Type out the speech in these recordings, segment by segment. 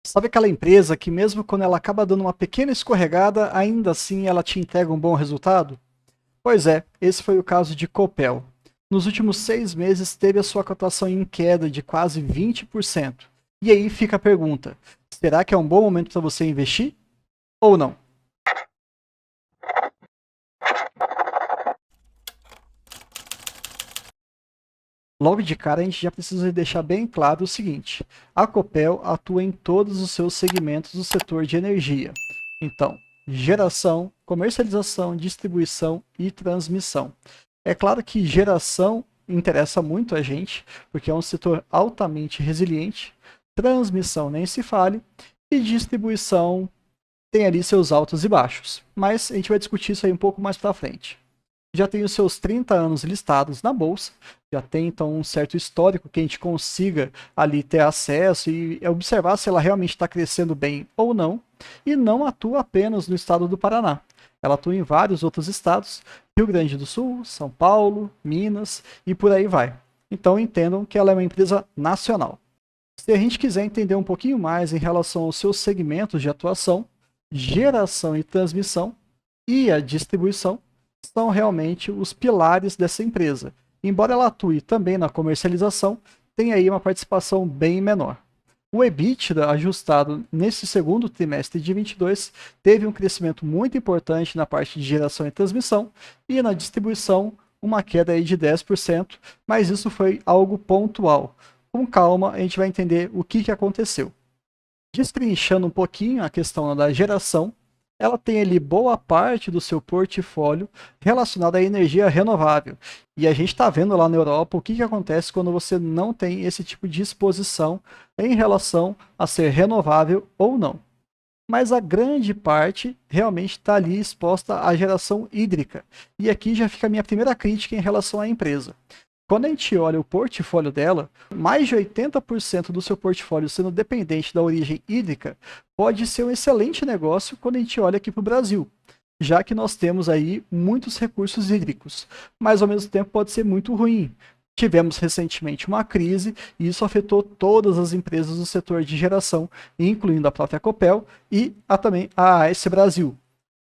Sabe aquela empresa que mesmo quando ela acaba dando uma pequena escorregada, ainda assim ela te entrega um bom resultado? Pois é, esse foi o caso de Copel. Nos últimos 6 meses teve a sua cotação em queda de quase 20%. E aí fica a pergunta, será que é um bom momento para você investir ou não? Logo de cara, a gente já precisa deixar bem claro o seguinte: a Copel atua em todos os seus segmentos do setor de energia. Então, geração, comercialização, distribuição e transmissão. É claro que geração interessa muito a gente, porque é um setor altamente resiliente. Transmissão nem se fale, e distribuição tem ali seus altos e baixos. Mas a gente vai discutir isso aí um pouco mais para frente. Já tem os seus 30 anos listados na bolsa, já tem então um certo histórico que a gente consiga ali ter acesso e observar se ela realmente está crescendo bem ou não, e não atua apenas no estado do Paraná. Ela atua em vários outros estados, Rio Grande do Sul, São Paulo, Minas e por aí vai. Então entendam que ela é uma empresa nacional. Se a gente quiser entender um pouquinho mais em relação aos seus segmentos de atuação, geração e transmissão e a distribuição, são realmente os pilares dessa empresa. Embora ela atue também na comercialização, tem aí uma participação bem menor. O EBITDA ajustado nesse segundo trimestre de 22 teve um crescimento muito importante na parte de geração e transmissão e na distribuição uma queda aí de 10%, mas isso foi algo pontual. Com calma, a gente vai entender o que aconteceu. Destrinchando um pouquinho a questão da geração, ela tem ali boa parte do seu portfólio relacionado à energia renovável. E a gente está vendo lá na Europa o que acontece quando você não tem esse tipo de exposição em relação a ser renovável ou não. Mas a grande parte realmente está ali exposta à geração hídrica. E aqui já fica a minha primeira crítica em relação à empresa. Quando a gente olha o portfólio dela, mais de 80% do seu portfólio sendo dependente da origem hídrica, pode ser um excelente negócio quando a gente olha aqui para o Brasil, já que nós temos aí muitos recursos hídricos, mas ao mesmo tempo pode ser muito ruim. Tivemos recentemente uma crise e isso afetou todas as empresas do setor de geração, incluindo a própria Copel e também a AS Brasil.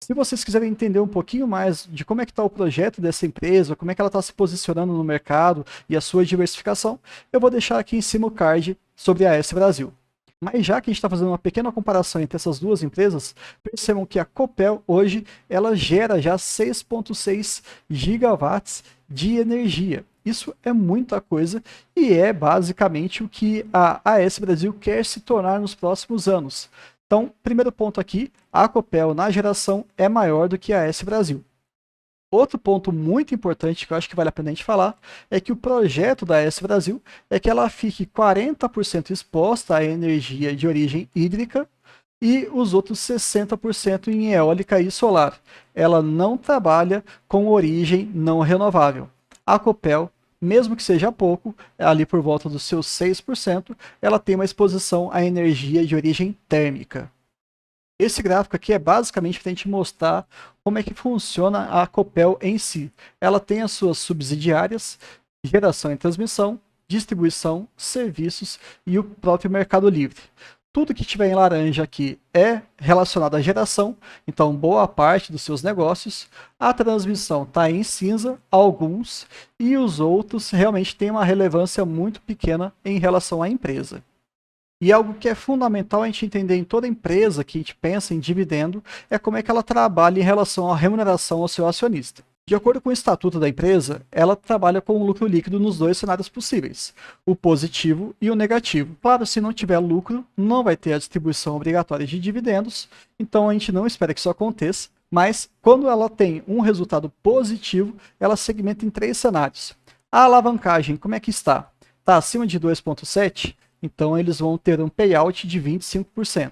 Se vocês quiserem entender um pouquinho mais de como é que está o projeto dessa empresa, como é que ela está se posicionando no mercado e a sua diversificação, eu vou deixar aqui em cima o card sobre a AS Brasil. Mas já que a gente está fazendo uma pequena comparação entre essas duas empresas, percebam que a Copel hoje ela gera já 6,6 gigawatts de energia. Isso é muita coisa e é basicamente o que a AS Brasil quer se tornar nos próximos anos. Então, primeiro ponto aqui, a Copel na geração é maior do que a AS Brasil. Outro ponto muito importante que eu acho que vale a pena a gente falar é que o projeto da AS Brasil é que ela fique 40% exposta à energia de origem hídrica e os outros 60% em eólica e solar. Ela não trabalha com origem não renovável. A Copel, mesmo que seja pouco, ali por volta dos seus 6%, ela tem uma exposição à energia de origem térmica. Esse gráfico aqui é basicamente para a gente mostrar como é que funciona a Copel em si. Ela tem as suas subsidiárias, geração e transmissão, distribuição, serviços e o próprio Mercado Livre. Tudo que tiver em laranja aqui é relacionado à geração, então boa parte dos seus negócios. A transmissão está em cinza, alguns, e os outros realmente têm uma relevância muito pequena em relação à empresa. E algo que é fundamental a gente entender em toda empresa que a gente pensa em dividendo é como é que ela trabalha em relação à remuneração ao seu acionista. De acordo com o estatuto da empresa, ela trabalha com o lucro líquido nos dois cenários possíveis, o positivo e o negativo. Claro, se não tiver lucro, não vai ter a distribuição obrigatória de dividendos, então a gente não espera que isso aconteça, mas quando ela tem um resultado positivo, ela segmenta em 3 cenários. A alavancagem, como é que está? Está acima de 2,7? Então eles vão ter um payout de 25%.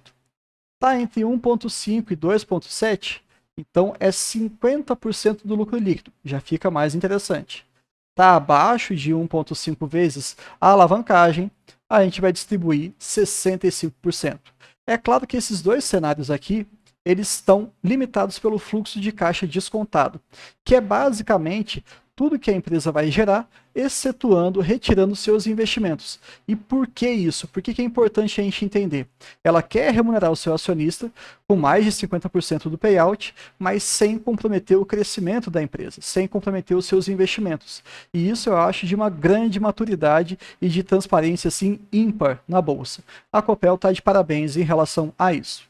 Está entre 1,5 e 2,7? Então é 50% do lucro líquido. Já fica mais interessante. Está abaixo de 1,5 vezes a alavancagem, a gente vai distribuir 65%. É claro que esses dois cenários aqui, eles estão limitados pelo fluxo de caixa descontado, que é basicamente tudo que a empresa vai gerar, excetuando, retirando seus investimentos. E por que isso? Por que é importante a gente entender? Ela quer remunerar o seu acionista com mais de 50% do payout, mas sem comprometer o crescimento da empresa, sem comprometer os seus investimentos. E isso eu acho de uma grande maturidade e de transparência assim ímpar na bolsa. A Copel está de parabéns em relação a isso.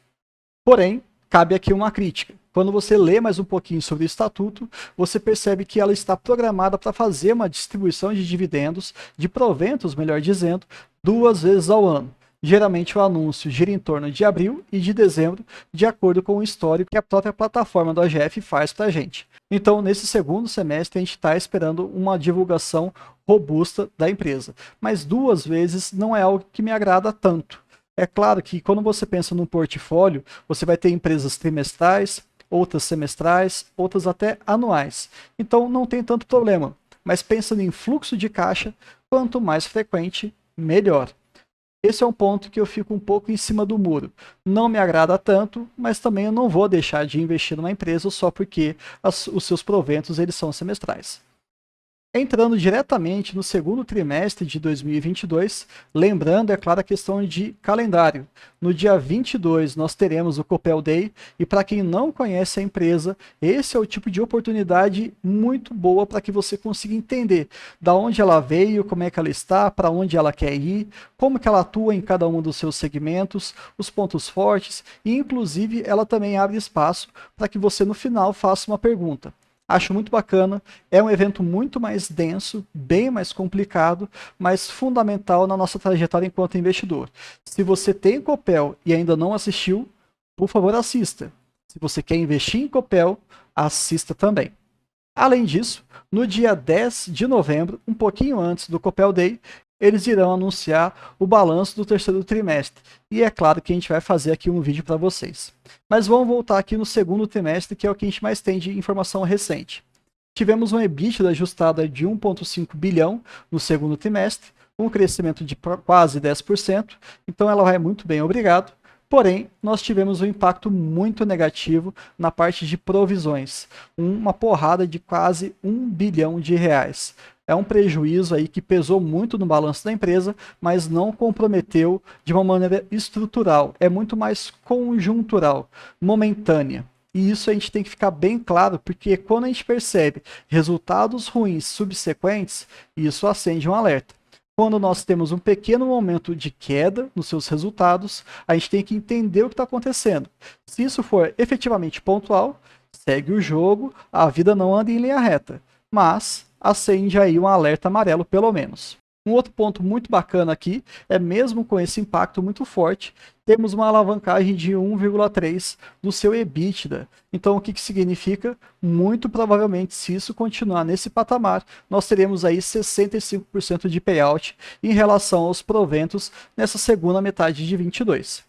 Porém, cabe aqui uma crítica. Quando você lê mais um pouquinho sobre o estatuto, você percebe que ela está programada para fazer uma distribuição de dividendos, de proventos, melhor dizendo, 2 vezes ao ano. Geralmente o anúncio gira em torno de abril e de dezembro, de acordo com o histórico que a própria plataforma do AGF faz para a gente. Então, nesse segundo semestre, a gente está esperando uma divulgação robusta da empresa. Mas 2 vezes não é algo que me agrada tanto. É claro que quando você pensa num portfólio, você vai ter empresas trimestrais, outras semestrais, outras até anuais. Então não tem tanto problema. Mas pensando em fluxo de caixa, quanto mais frequente, melhor. Esse é um ponto que eu fico um pouco em cima do muro. Não me agrada tanto, mas também eu não vou deixar de investir numa empresa só porque os seus proventos eles são semestrais. Entrando diretamente no segundo trimestre de 2022, lembrando, é claro, a questão de calendário. No dia 22 nós teremos o Copel Day e para quem não conhece a empresa, esse é o tipo de oportunidade muito boa para que você consiga entender da onde ela veio, como é que ela está, para onde ela quer ir, como que ela atua em cada um dos seus segmentos, os pontos fortes e inclusive ela também abre espaço para que você no final faça uma pergunta. Acho muito bacana, é um evento muito mais denso, bem mais complicado, mas fundamental na nossa trajetória enquanto investidor. Se você tem Copel e ainda não assistiu, por favor assista. Se você quer investir em Copel, assista também. Além disso, no dia 10 de novembro, um pouquinho antes do Copel Day, eles irão anunciar o balanço do terceiro trimestre. E é claro que a gente vai fazer aqui um vídeo para vocês. Mas vamos voltar aqui no segundo trimestre, que é o que a gente mais tem de informação recente. Tivemos um EBITDA ajustado de 1,5 bilhão no segundo trimestre, um crescimento de quase 10%, então ela vai muito bem, obrigado. Porém, nós tivemos um impacto muito negativo na parte de provisões, uma porrada de quase 1 bilhão de reais. É um prejuízo aí que pesou muito no balanço da empresa, mas não comprometeu de uma maneira estrutural. É muito mais conjuntural, momentânea. E isso a gente tem que ficar bem claro, porque quando a gente percebe resultados ruins subsequentes, isso acende um alerta. Quando nós temos um pequeno momento de queda nos seus resultados, a gente tem que entender o que está acontecendo. Se isso for efetivamente pontual, segue o jogo, a vida não anda em linha reta. Mas acende aí um alerta amarelo, pelo menos. Um outro ponto muito bacana aqui é, mesmo com esse impacto muito forte, temos uma alavancagem de 1,3 no seu EBITDA. Então, o que significa? Muito provavelmente, se isso continuar nesse patamar, nós teremos aí 65% de payout em relação aos proventos nessa segunda metade de 22.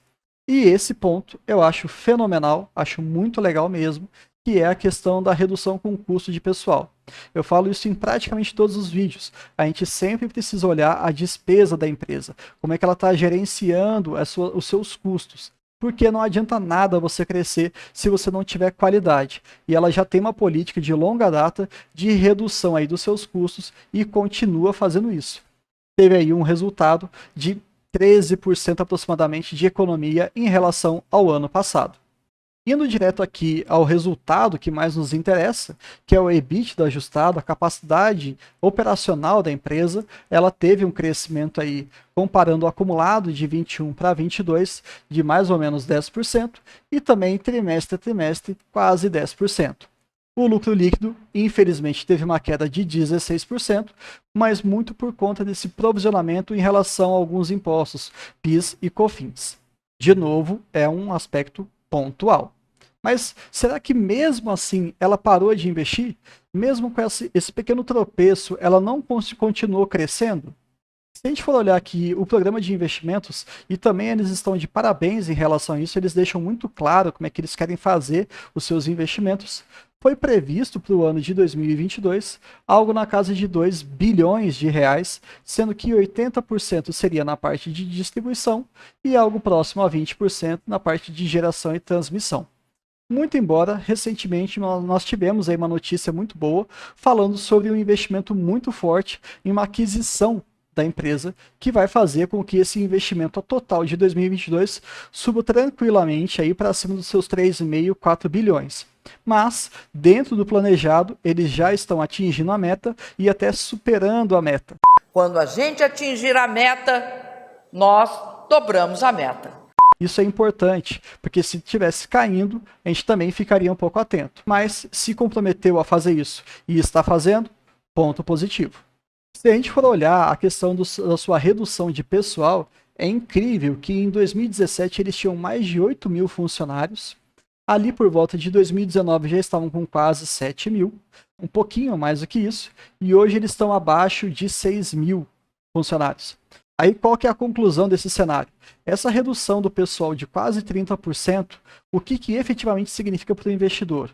E esse ponto eu acho fenomenal, acho muito legal mesmo, que é a questão da redução com o custo de pessoal. Eu falo isso em praticamente todos os vídeos. A gente sempre precisa olhar a despesa da empresa, como é que ela está gerenciando os seus custos. Porque não adianta nada você crescer se você não tiver qualidade. E ela já tem uma política de longa data de redução aí dos seus custos e continua fazendo isso. Teve aí um resultado de 13% aproximadamente de economia em relação ao ano passado. Indo direto aqui ao resultado que mais nos interessa, que é o EBITDA ajustado, a capacidade operacional da empresa, ela teve um crescimento aí, comparando o acumulado de 21 para 22, de mais ou menos 10%, e também trimestre a trimestre, quase 10%. O lucro líquido, infelizmente, teve uma queda de 16%, mas muito por conta desse provisionamento em relação a alguns impostos, PIS e COFINS. De novo, é um aspecto pontual. Mas será que mesmo assim ela parou de investir? Mesmo com esse pequeno tropeço, ela não continuou crescendo? Se a gente for olhar aqui o programa de investimentos, e também eles estão de parabéns em relação a isso, eles deixam muito claro como é que eles querem fazer os seus investimentos. Foi previsto para o ano de 2022 algo na casa de 2 bilhões de reais, sendo que 80% seria na parte de distribuição e algo próximo a 20% na parte de geração e transmissão. Muito embora, recentemente, nós tivemos aí uma notícia muito boa falando sobre um investimento muito forte em uma aquisição da empresa, que vai fazer com que esse investimento total de 2022 suba tranquilamente aí para cima dos seus 3,5, 4 bilhões. Mas, dentro do planejado, eles já estão atingindo a meta e até superando a meta. Quando a gente atingir a meta, nós dobramos a meta. Isso é importante, porque se estivesse caindo, a gente também ficaria um pouco atento. Mas se comprometeu a fazer isso e está fazendo, ponto positivo. Se a gente for olhar a questão da sua redução de pessoal, é incrível que em 2017 eles tinham mais de 8 mil funcionários. Ali por volta de 2019 já estavam com quase 7 mil, um pouquinho mais do que isso, e hoje eles estão abaixo de 6 mil funcionários. Aí qual que é a conclusão desse cenário? Essa redução do pessoal de quase 30%, o que efetivamente significa para o investidor?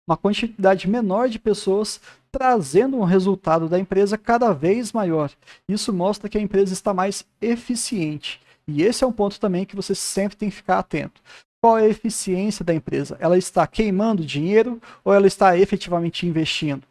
Uma quantidade menor de pessoas trazendo um resultado da empresa cada vez maior. Isso mostra que a empresa está mais eficiente. E esse é um ponto também que você sempre tem que ficar atento. Qual é a eficiência da empresa? Ela está queimando dinheiro ou ela está efetivamente investindo?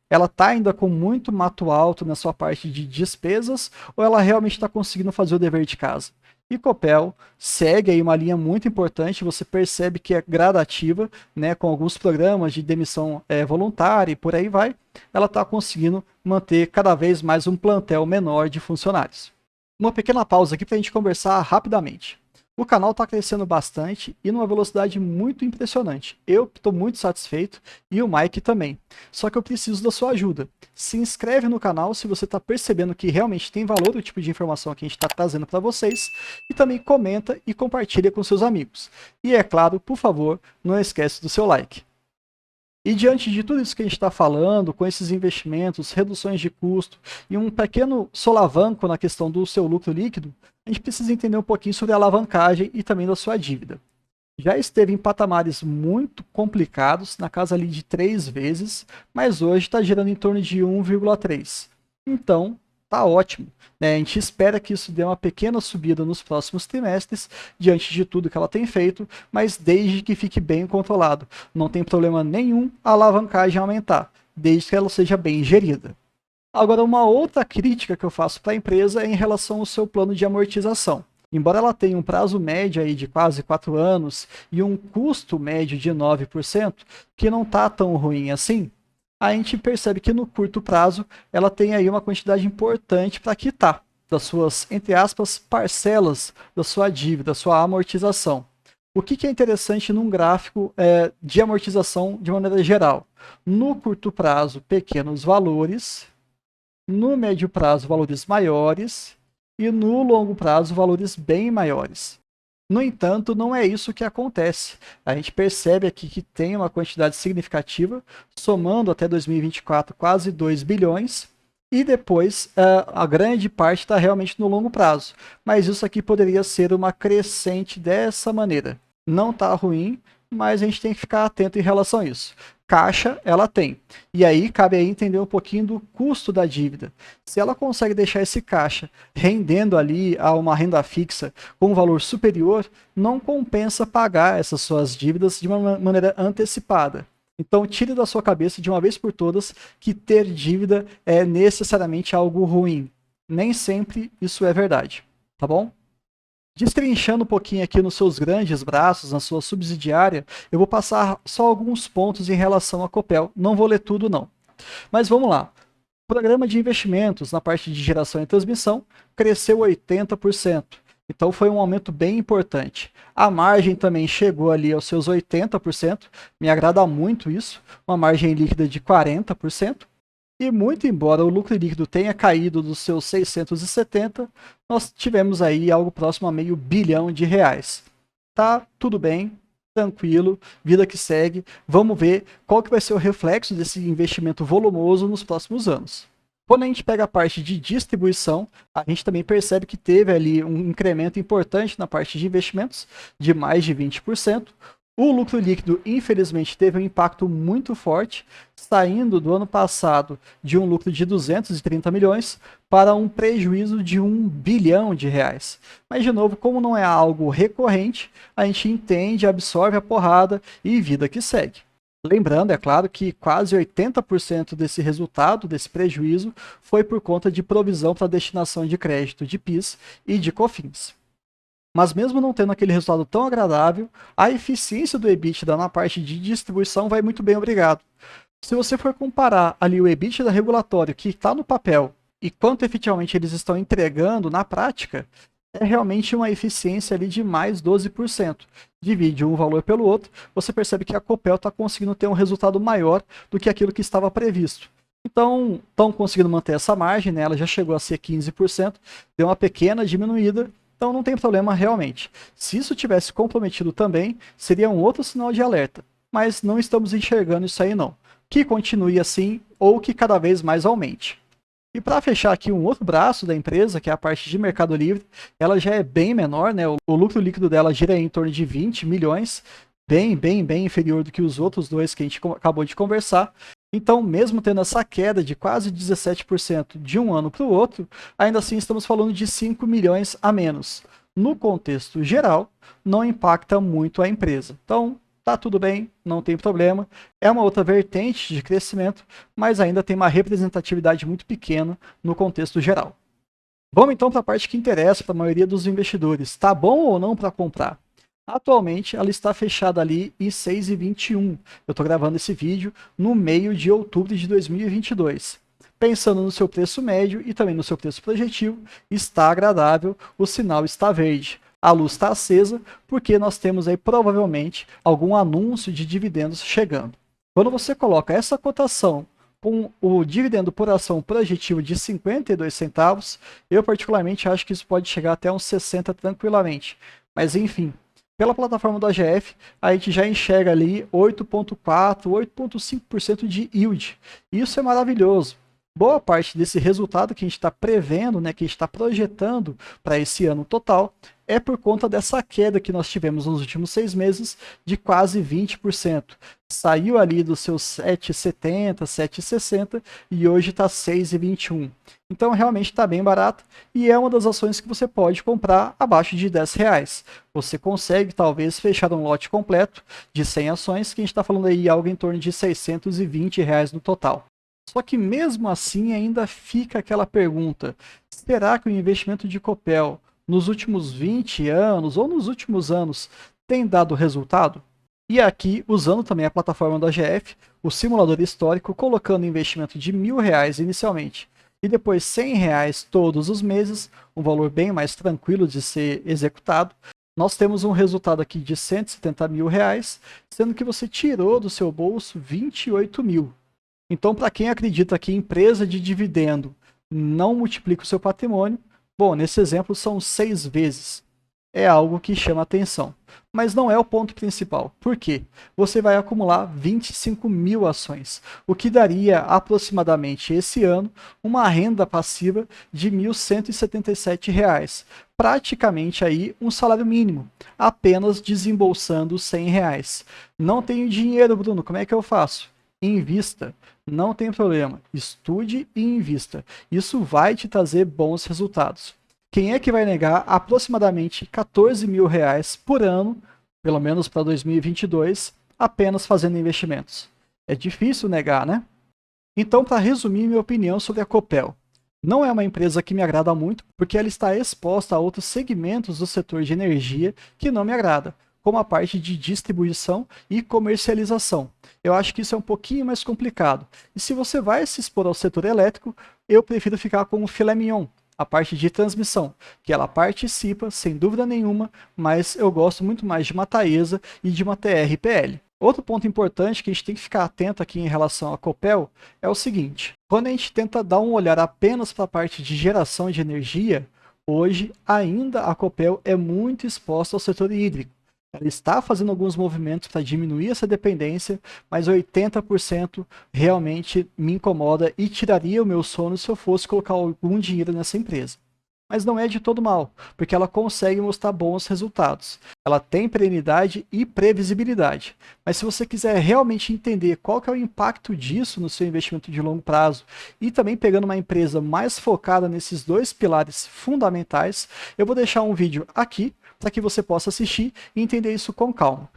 Ela está ainda com muito mato alto na sua parte de despesas ou ela realmente está conseguindo fazer o dever de casa? E Copel segue aí uma linha muito importante, você percebe que é gradativa, né, com alguns programas de demissão voluntária e por aí vai, ela está conseguindo manter cada vez mais um plantel menor de funcionários. Uma pequena pausa aqui para a gente conversar rapidamente. O canal está crescendo bastante e numa velocidade muito impressionante. Eu estou muito satisfeito e o Mike também. Só que eu preciso da sua ajuda. Se inscreve no canal se você está percebendo que realmente tem valor o tipo de informação que a gente está trazendo para vocês. E também comenta e compartilha com seus amigos. E é claro, por favor, não esquece do seu like. E diante de tudo isso que a gente está falando, com esses investimentos, reduções de custo e um pequeno solavanco na questão do seu lucro líquido, a gente precisa entender um pouquinho sobre a alavancagem e também da sua dívida. Já esteve em patamares muito complicados, na casa ali de 3 vezes, mas hoje está girando em torno de 1,3. Então, tá ótimo, né? A gente espera que isso dê uma pequena subida nos próximos trimestres, diante de tudo que ela tem feito, mas desde que fique bem controlado. Não tem problema nenhum a alavancagem aumentar, desde que ela seja bem gerida. Agora, uma outra crítica que eu faço para a empresa é em relação ao seu plano de amortização. Embora ela tenha um prazo médio aí de quase 4 anos e um custo médio de 9%, que não está tão ruim assim, a gente percebe que no curto prazo ela tem aí uma quantidade importante para quitar das suas, entre aspas, parcelas da sua dívida, da sua amortização. O que é interessante num gráfico de amortização de maneira geral? No curto prazo, pequenos valores, no médio prazo, valores maiores e no longo prazo, valores bem maiores. No entanto, não é isso que acontece. A gente percebe aqui que tem uma quantidade significativa, somando até 2024 quase 2 bilhões, e depois a grande parte está realmente no longo prazo. Mas isso aqui poderia ser uma crescente dessa maneira. Não está ruim, mas a gente tem que ficar atento em relação a isso. Caixa ela tem. E aí cabe aí entender um pouquinho do custo da dívida. Se ela consegue deixar esse caixa rendendo ali a uma renda fixa com um valor superior, não compensa pagar essas suas dívidas de uma maneira antecipada. Então tire da sua cabeça de uma vez por todas que ter dívida é necessariamente algo ruim. Nem sempre isso é verdade, tá bom? Destrinchando um pouquinho aqui nos seus grandes braços, na sua subsidiária, eu vou passar só alguns pontos em relação à Copel. Não vou ler tudo, não. Mas vamos lá. O programa de investimentos na parte de geração e transmissão cresceu 80%. Então foi um aumento bem importante. A margem também chegou ali aos seus 80%. Me agrada muito isso. Uma margem líquida de 40%. E muito embora o lucro líquido tenha caído dos seus 670, nós tivemos aí algo próximo a R$500 bilhão. Tá tudo bem, tranquilo, vida que segue. Vamos ver qual que vai ser o reflexo desse investimento volumoso nos próximos anos. Quando a gente pega a parte de distribuição, a gente também percebe que teve ali um incremento importante na parte de investimentos, de mais de 20%. O lucro líquido, infelizmente, teve um impacto muito forte, saindo do ano passado de um lucro de 230 milhões para um prejuízo de 1 bilhão de reais. Mas, de novo, como não é algo recorrente, a gente entende, absorve a porrada e vida que segue. Lembrando, é claro, que quase 80% desse resultado, desse prejuízo, foi por conta de provisão para destinação de crédito de PIS e de COFINS. Mas mesmo não tendo aquele resultado tão agradável, a eficiência do EBITDA na parte de distribuição vai muito bem, obrigado. Se você for comparar ali o EBITDA regulatório que está no papel e quanto efetivamente eles estão entregando na prática, é realmente uma eficiência ali de mais 12%. Divide um valor pelo outro, você percebe que a Copel está conseguindo ter um resultado maior do que aquilo que estava previsto. Então, estão conseguindo manter essa margem, né? Ela já chegou a ser 15%, deu uma pequena diminuída, então não tem problema realmente. Se isso tivesse comprometido também, seria um outro sinal de alerta, mas não estamos enxergando isso aí não. Que continue assim ou que cada vez mais aumente. E para fechar aqui um outro braço da empresa, que é a parte de Mercado Livre, ela já é bem menor, né? O lucro líquido dela gira em torno de 20 milhões, bem inferior do que os outros dois que a gente acabou de conversar. Então, mesmo tendo essa queda de quase 17% de um ano para o outro, ainda assim estamos falando de 5 milhões a menos. No contexto geral, não impacta muito a empresa. Então, tá tudo bem, não tem problema. É uma outra vertente de crescimento, mas ainda tem uma representatividade muito pequena no contexto geral. Vamos então para a parte que interessa para a maioria dos investidores. Tá bom ou não para comprar? Atualmente ela está fechada ali em 6,21. Eu estou gravando esse vídeo no meio de outubro de 2022. Pensando no seu preço médio e também no seu preço projetivo, está agradável, o sinal está verde. A luz está acesa porque nós temos aí provavelmente algum anúncio de dividendos chegando. Quando você coloca essa cotação com o dividendo por ação projetivo de 52 centavos, eu particularmente acho que isso pode chegar até uns 60 tranquilamente. Mas enfim, pela plataforma do AGF, a gente já enxerga ali 8,4%, 8,5% de yield. Isso é maravilhoso. Boa parte desse resultado que a gente está prevendo, né, que a gente está projetando para esse ano total, é por conta dessa queda que nós tivemos nos últimos 6 meses de quase 20%. Saiu ali dos seus 7,70, 7,60 e hoje está 6,21. Então realmente está bem barato e é uma das ações que você pode comprar abaixo de R$10. Você consegue talvez fechar um lote completo de 100 ações, que a gente está falando aí algo em torno de R$620 no total. Só que mesmo assim ainda fica aquela pergunta, será que o investimento de Copel nos últimos 20 anos ou nos últimos anos tem dado resultado? E aqui, usando também a plataforma do AGF, o simulador histórico, colocando investimento de R$1.000 inicialmente e depois R$100 todos os meses, um valor bem mais tranquilo de ser executado, nós temos um resultado aqui de R$170 mil, sendo que você tirou do seu bolso 28 mil. Então, para quem acredita que empresa de dividendo não multiplica o seu patrimônio, bom, nesse exemplo são 6 vezes. É algo que chama atenção. Mas não é o ponto principal. Por quê? Você vai acumular 25 mil ações, o que daria aproximadamente esse ano uma renda passiva de R$1.177. Praticamente aí um salário mínimo, apenas desembolsando R$100. Não tenho dinheiro, Bruno, como é que eu faço? Invista, não tem problema, estude e invista. Isso vai te trazer bons resultados. Quem é que vai negar aproximadamente R$14 mil por ano, pelo menos para 2022, apenas fazendo investimentos? É difícil negar, né? Então, para resumir minha opinião sobre a Copel, não é uma empresa que me agrada muito, porque ela está exposta a outros segmentos do setor de energia que não me agrada, como a parte de distribuição e comercialização. Eu acho que isso é um pouquinho mais complicado. E se você vai se expor ao setor elétrico, eu prefiro ficar com o filé mignon, a parte de transmissão, que ela participa, sem dúvida nenhuma, mas eu gosto muito mais de uma Taesa e de uma TRPL. Outro ponto importante que a gente tem que ficar atento aqui em relação à Copel é o seguinte: quando a gente tenta dar um olhar apenas para a parte de geração de energia, hoje ainda a Copel é muito exposta ao setor hídrico. Ela está fazendo alguns movimentos para diminuir essa dependência, mas 80% realmente me incomoda e tiraria o meu sono se eu fosse colocar algum dinheiro nessa empresa. mas não é de todo mal, porque ela consegue mostrar bons resultados. Ela tem perenidade e previsibilidade. Mas se você quiser realmente entender qual que é o impacto disso no seu investimento de longo prazo e também pegando uma empresa mais focada nesses dois pilares fundamentais, eu vou deixar um vídeo aqui para que você possa assistir e entender isso com calma.